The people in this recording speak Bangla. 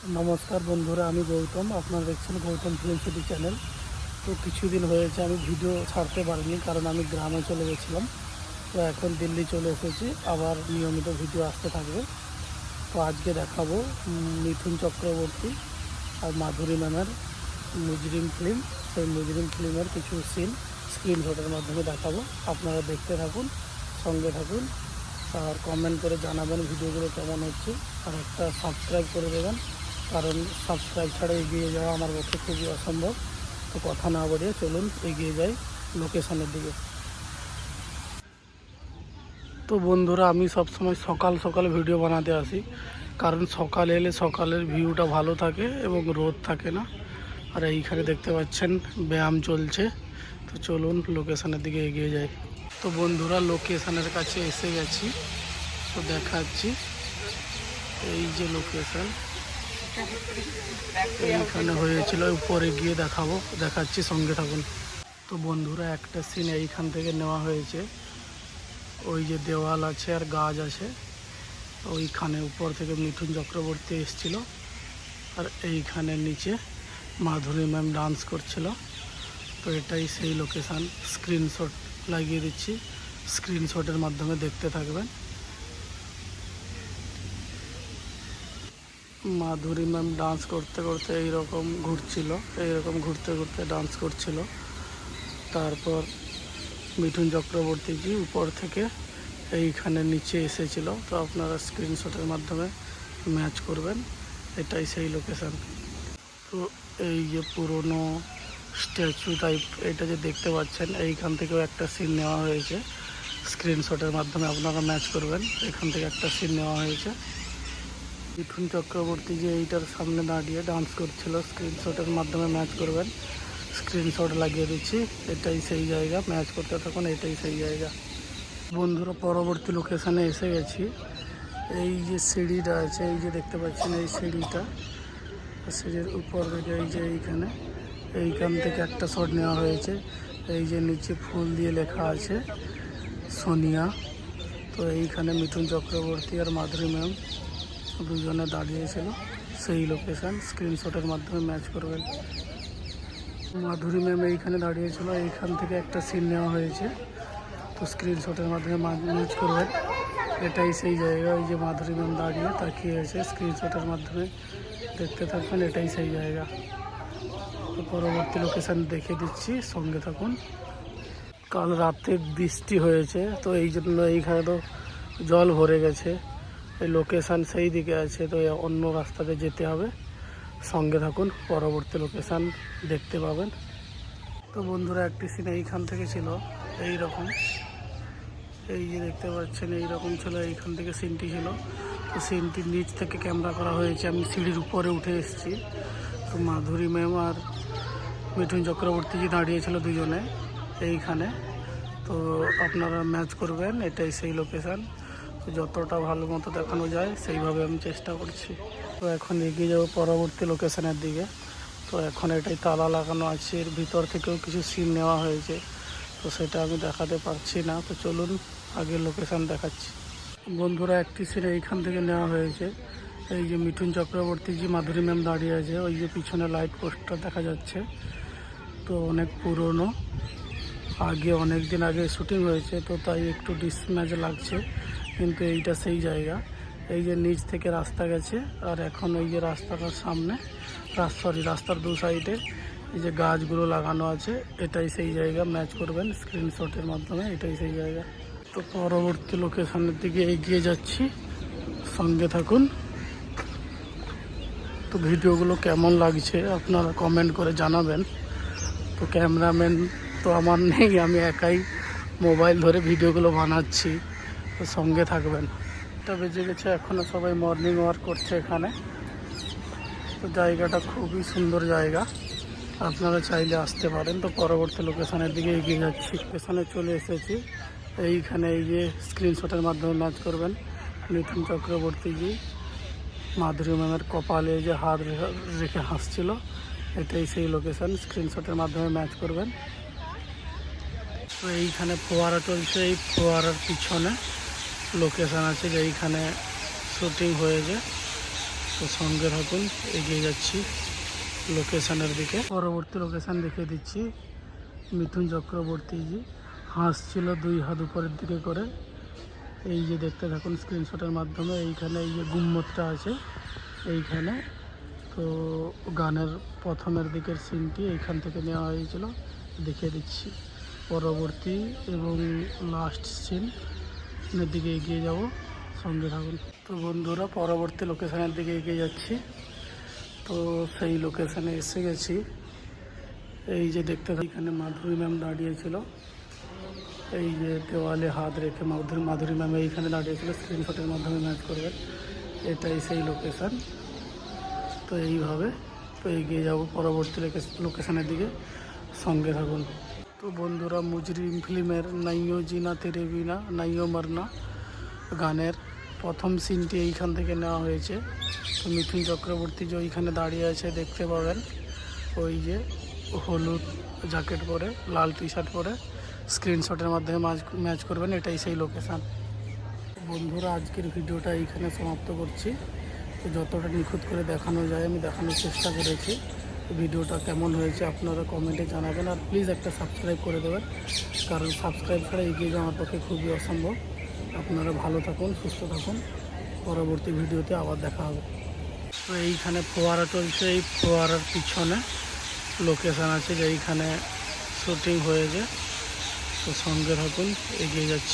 নমস্কার বন্ধুরা, আমি গৌতম। আপনারা দেখছেন গৌতম ফিল্ম সিটি চ্যানেল। তো কিছুদিন হয়েছে আমি ভিডিও ছাড়তে পারিনি, কারণ আমি গ্রামে চলে গেছিলাম। তো এখন দিল্লি চলে এসেছি, আবার নিয়মিত ভিডিও আসতে থাকবে। তো আজকে দেখাবো মিঠুন চক্রবর্তী আর মাধুরী ম্যামের মুজরিম ফিল্ম। সেই মুজরিম ফিল্মের কিছু সিন স্ক্রিনশটের মাধ্যমে দেখাবো। আপনারা দেখতে থাকুন, সঙ্গে থাকুন, আর কমেন্ট করে জানাবেন ভিডিওগুলো কেমন হচ্ছে। আর একটা সাবস্ক্রাইব করে দেবেন, কারণ সাবস্ক্রাইব ছাড়া এগিয়ে যাওয়া আমার পক্ষে খুবই অসম্ভব। তো কথা না বাড়িয়ে চলুন এগিয়ে যাই লোকেশনের দিকে। তো বন্ধুরা, আমি সবসময় সকাল সকালে ভিডিও বানাতে আসি, কারণ সকালে এলে সকালের ভিউটা ভালো থাকে এবং রোদ থাকে না। আর এইখানে দেখতে পাচ্ছেন ব্যায়াম চলছে। তো চলুন লোকেশনের দিকে এগিয়ে যাই। তো বন্ধুরা, লোকেশনের কাছে এসে গেছি। তো দেখাচ্ছি এই যে লোকেশন এইখানে হয়েছিল, উপরে গিয়ে দেখাচ্ছি, সঙ্গে থাকুন। তো বন্ধুরা, একটা সিন এইখান থেকে নেওয়া হয়েছে। ওই যে দেওয়াল আছে আর গাছ আছে, ওইখানে উপর থেকে মিঠুন চক্রবর্তী এসেছিল, আর এইখানে নিচে মাধুরী ম্যাম ডান্স করছিল। তো এটাই সেই লোকেশান। স্ক্রিনশট লাগিয়ে দিচ্ছি, স্ক্রিনশটের মাধ্যমে দেখতে থাকবেন। মাধুরী ম্যাম ডান্স করতে করতে এইরকম ঘুরতে ঘুরতে ডান্স করছিল। তারপর মিঠুন চক্রবর্তীজি উপর থেকে এইখানে নিচে এসেছিল। তো আপনারা স্ক্রিনশটের মাধ্যমে ম্যাচ করবেন, এটাই সেই লোকেশান। তো এই যে পুরনো স্ট্যাচু টাইপ এটা যে দেখতে পাচ্ছেন, এইখান থেকেও একটা সিন নেওয়া হয়েছে। স্ক্রিনশটের মাধ্যমে আপনারা ম্যাচ করবেন, এখান থেকে একটা সিন নেওয়া হয়েছে। মিঠুন চক্রবর্তী যে এইটার সামনে দাঁড়িয়ে ডান্স করছিল, স্ক্রিনশটের মাধ্যমে ম্যাচ করবেন। স্ক্রিনশট লাগিয়ে দিচ্ছি, এটাই সেই জায়গা। ম্যাচ করতে থাকুন, এটাই সেই জায়গা। বন্ধুরা, পরবর্তী লোকেশানে এসে গেছি। এই যে সিঁড়িটা আছে, এই যে দেখতে পাচ্ছেন এই সিঁড়িটা, সিঁড়ির উপর থেকে এই যে এইখান থেকে একটা শট নেওয়া হয়েছে। এই যে নিচে ফুল দিয়ে লেখা আছে সোনিয়া। তো এইখানে মিঠুন চক্রবর্তী আর মাধুরী ম্যাম দুজনে দাঁড়িয়েছিল, সেই লোকেশান। স্ক্রিনশটের মাধ্যমে ম্যাচ করবেন। মাধুরী ম্যাম এইখানে দাঁড়িয়েছিল, এইখান থেকে একটা সিন নেওয়া হয়েছে। তো স্ক্রিনশটের মাধ্যমে ম্যাচ করবেন, এটাই সেই জায়গা। ওই যে মাধুরী ম্যাম দাঁড়িয়ে তাকিয়ে আছে, স্ক্রিনশটের মাধ্যমে দেখতে থাকবেন, এটাই সেই জায়গা। তো পরবর্তী লোকেশান দেখে দিচ্ছি, সঙ্গে থাকুন। কাল রাতে বৃষ্টি হয়েছে, তো এই জন্য এইখানে তো জল ভরে গেছে। এই লোকেশান সেই দিকে আছে, তো অন্য রাস্তাতে যেতে হবে। সঙ্গে থাকুন, পরবর্তী লোকেশান দেখতে পাবেন। তো বন্ধুরা, একটি সিন এইখান থেকে ছিল এই রকম। এই যে দেখতে পাচ্ছেন এইরকম ছিল, এইখান থেকে সিনটি ছিল। তো সিনটির নিচ থেকে ক্যামেরা করা হয়েছে। আমি সিঁড়ির উপরে উঠে এসেছি। তো মাধুরী ম্যাম আর মিঠুন চক্রবর্তীজি দাঁড়িয়েছিল দুজনে এইখানে। তো আপনারা ম্যাচ করবেন, এটাই সেই লোকেশান। তো যতটা ভালো মতো দেখানো যায় সেইভাবে আমি চেষ্টা করছি। তো এখন এগিয়ে যাবো পরবর্তী লোকেশানের দিকে। তো এখন এটাই তালা লাগানো আছে, এর ভিতর থেকেও কিছু সিন নেওয়া হয়েছে, তো সেটা আমি দেখাতে পারছি না। তো চলুন আগে লোকেশান দেখাচ্ছি। বন্ধুরা, একটি সিন এইখান থেকে নেওয়া হয়েছে। এই যে মিঠুন চক্রবর্তীজি মাধুরী ম্যাম দাঁড়িয়ে আছে, ওই যে পিছনে লাইট পোস্টার দেখা যাচ্ছে। তো অনেক পুরনো, আগে অনেক দিন আগে শুটিং হয়েছে, তো তাই একটু ডিসম্যাচ লাগছে, কিন্তু এইটা সেই জায়গা। এই যে নিচ থেকে রাস্তা গেছে, আর এখন ওই যে রাস্তাটার সামনে রাস্তার দু সাইডে এই যে গাছগুলো লাগানো আছে, এটাই সেই জায়গা। ম্যাচ করবেন স্ক্রিনশটের মাধ্যমে, এটাই সেই জায়গা। তো পরবর্তী লোকেশনের দিকে এগিয়ে যাচ্ছি, সঙ্গে থাকুন। তো ভিডিওগুলো কেমন লাগছে আপনারা কমেন্ট করে জানাবেন। তো ক্যামেরাম্যান তো আমার নেই, আমি একাই মোবাইল ধরে ভিডিওগুলো বানাচ্ছি। তো সঙ্গে থাকবেন। এটা বেজে গেছে, এখনও সবাই মর্নিং ওয়াক করছে এখানে। তো জায়গাটা খুবই সুন্দর জায়গা, আপনারা চাইলে আসতে পারেন। তো পরবর্তী লোকেশানের দিকে এগিয়ে যাচ্ছি। লোকেশানে চলে এসেছি, এইখানে এই যে স্ক্রিনশটের মাধ্যমে ম্যাচ করবেন। মিঠুন চক্রবর্তীজি মাধুরী ম্যামের কপালে যে হাত রেখে হাসছিল, এটাই সেই লোকেশান। স্ক্রিনশটের মাধ্যমে ম্যাচ করবেন। তো এইখানে ফোয়ারা চলছে, এই ফোয়ারার পিছনে লোকেশান আছে, যে এইখানে শুটিং হয়েছে। তো সঙ্গে থাকুন, এগিয়ে যাচ্ছি লোকেশনের দিকে। পরবর্তী লোকেশন দেখিয়ে দিচ্ছি। মিঠুন চক্রবর্তীজি হাসছিল 2 হাত উপরের দিকে করে। এই যে দেখতে থাকুন স্ক্রিনশটের মাধ্যমে। এইখানে এই যে গুম্মতটা আছে এইখানে, তো গানের প্রথমের দিকের সিনটি এইখান থেকে নেওয়া হয়েছিল, দেখিয়ে দিচ্ছি। পরবর্তী এবং লাস্ট সিনের দিকে এগিয়ে যাব, সঙ্গে থাকুন। তো বন্ধুরা পরবর্তী লোকেশনের দিকে এগিয়ে যাচ্ছি। তো সেই লোকেশনে এসে গেছি। এই যে দেখতে এখানে মাধুরী ম্যাম দাঁড়িয়েছিল, এই যে দেওয়ালে হাত রেখে মাধুরী ম্যাম এইখানে দাঁড়িয়েছিল, স্ক্রিনশটের মাধ্যমে ম্যাচ করবেন, এটাই সেই লোকেশন। তো এইভাবে তো এগিয়ে যাব পরবর্তী লোকেশনের দিকে, সঙ্গে থাকুন। তো বন্ধুরা মুজরিম ফিল্মের নাইও জিনা তেরে বিনা নাইও মারনা গানের প্রথম সিনটি এইখান থেকে নেওয়া হয়েছে। তো মিঠুন চক্রবর্তী যে ওইখানে দাঁড়িয়ে আছে দেখতে পাবেন, ওই যে হলুদ জ্যাকেট পরে লাল টি শার্ট পরে স্ক্রিনশটের মাধ্যমে ম্যাচ করবেন, এটাই সেই লোকেশান। বন্ধুরা আজকের ভিডিওটা এইখানে সমাপ্ত করছি। তো যতটা নিখুঁত করে দেখানো যায় আমি দেখানোর চেষ্টা করেছি। ভিডিওটা কেমন হয়েছে আপনারা কমেন্টে জানাবেন, আর প্লিজ একটা সাবস্ক্রাইব করে দেবেন, কারণ সাবস্ক্রাইব ছাড়া এগিয়ে যাওয়ার পক্ষে খুবই অসম্ভব। আপনারা ভালো থাকুন, সুস্থ থাকুন, পরবর্তী ভিডিওতে আবার দেখা হবে। তো এইখানে ফোয়ারা চলছে, এই ফোয়ারার পিছনে লোকেশান আছে যে এইখানে শুটিং হয়েছে। তো সঙ্গে থাকুন, এগিয়ে যাচ্ছি।